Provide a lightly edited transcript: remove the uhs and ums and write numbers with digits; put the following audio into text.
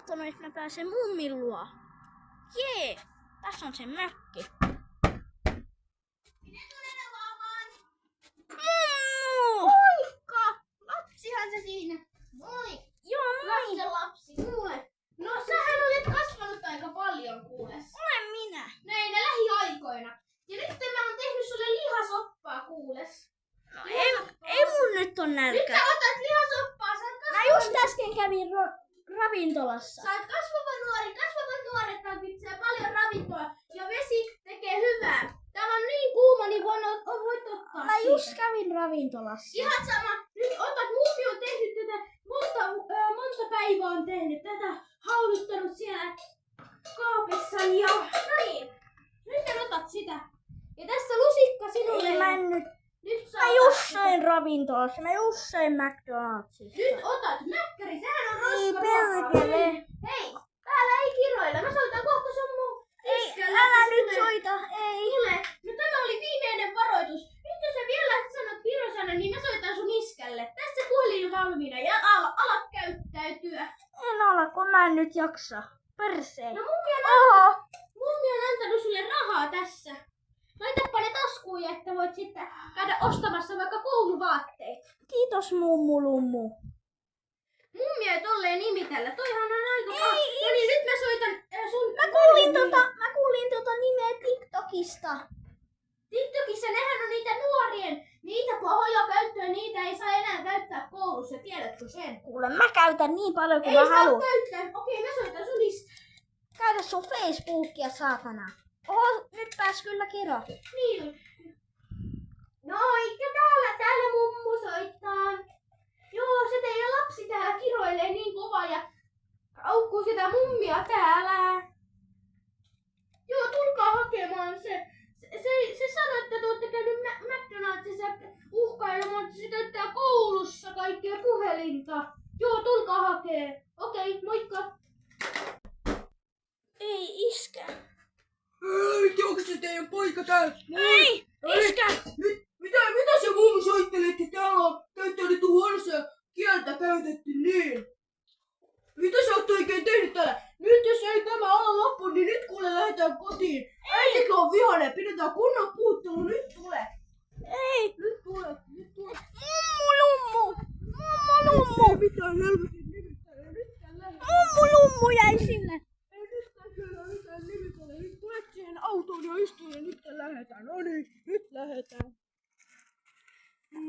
katsonut, että mä pääsen mummin luo. Jee! Tässä on se mökki. Mummu! Moikka! Lapsihan se siinä. Moi! Joo, moi! Lapsi, kuule. No sähän olet kasvanut aika paljon, kuules. Olen minä. Näinä lähiaikoina. Ja nyt mä oon tehnyt sulle lihasoppaa, kuules. No ei mun nyt on Nyt nälkä. sä otat lihasoppaa, sä oot Mä just äsken kävin ravintolassa. Sä oot kasvava nuori, kasvavat nuoret tarvitsee paljon ravintoa ja vesi tekee hyvää. Täällä on niin kuuma, niin voit ottaa Mä siitä. just kävin ravintolassa. Ihan sama. Nyt otat, mummi on tehnyt tätä, monta päivää on tehnyt tätä, hauduttanut siellä kaapissani ja no niin. Nyt otat sitä. Ja tässä lusikka sinulle. Ei mä nyt. Nyt sä Mä otat just sitä. söin ravintolassa. Mä just söin McDonaldsista. Nyt otat mäkkäri, sehän on Ei roskaruokaa. perkele. Hei, täällä ei kiroilla. Mä soitan kohta sun mun Ei, iskälle, älä että nyt tulee. soita. Ei. Tule. No tämä oli viimeinen varoitus. Nyt jos sä vielä sanot kirosanan, niin mä soitan sun iskälle. Tässä puhelin valmiina ja alat käyttäytyä. En ala, kun mä en nyt jaksa. Perseen. No Oho. mummi on antanut sulle rahaa tässä. Laitapa ne taskuun, että voit sitten käydä ostamassa vaikka kouluvaatteet. Kiitos mummulummu. Mummi ei tolleen nimitellä. Toihan on aika Ei, paha. No niin, nyt mä soitan sun... Mä kuulin tota nimeä TikTokista. TikTokissa nehän on niitä nuorien. Niitä pahoja käyttöä, niitä ei saa enää käyttää koulussa. Tiedätkö sen? Kuule, mä käytän niin paljon kuin Ei mä saa haluan. käyttää. Okei, mä soitan sun Käydä sun Facebookia, saatana. Oho, nyt pääs kyllä kiro. Niin. No, eikä täällä mummu soittaa. Joo, se teidän lapsi täällä kiroilee niin kovaa ja aukkuu sitä mummia täällä. Joo, tulkaa hakemaan se. Se sanoi, että te olette käynyt McDonaldsissa uhkailemaan, että se käyttää koulussa kaikkea puhelinta. Joo, tulkaa hakee. Okei, moikka. Ei, iskä. Ei, onko se teidän poika täällä? Ei, iskä. Mitä se mummu soittelee, että täällä on käyttänyt huonossa kieltä käytetty niin? Mitä sä oot oikein tehnyt täällä? Nyt jos ei tämä ala loppu, niin nyt kuule lähdetään kotiin. Äitikö on vihainen, pidetään kunnon puuttelu, nyt tule. Ei. Nyt tule. Mummulummu. Mummulummu. Mitään helvetin nimittäin, nyt lähdetään. Mummulummu jäi sinne. Ei nytkään kyllä mitään nimittäin. Nyt tulet siihen autoon ja istu ja nyt lähdetään. No niin, nyt lähdetään.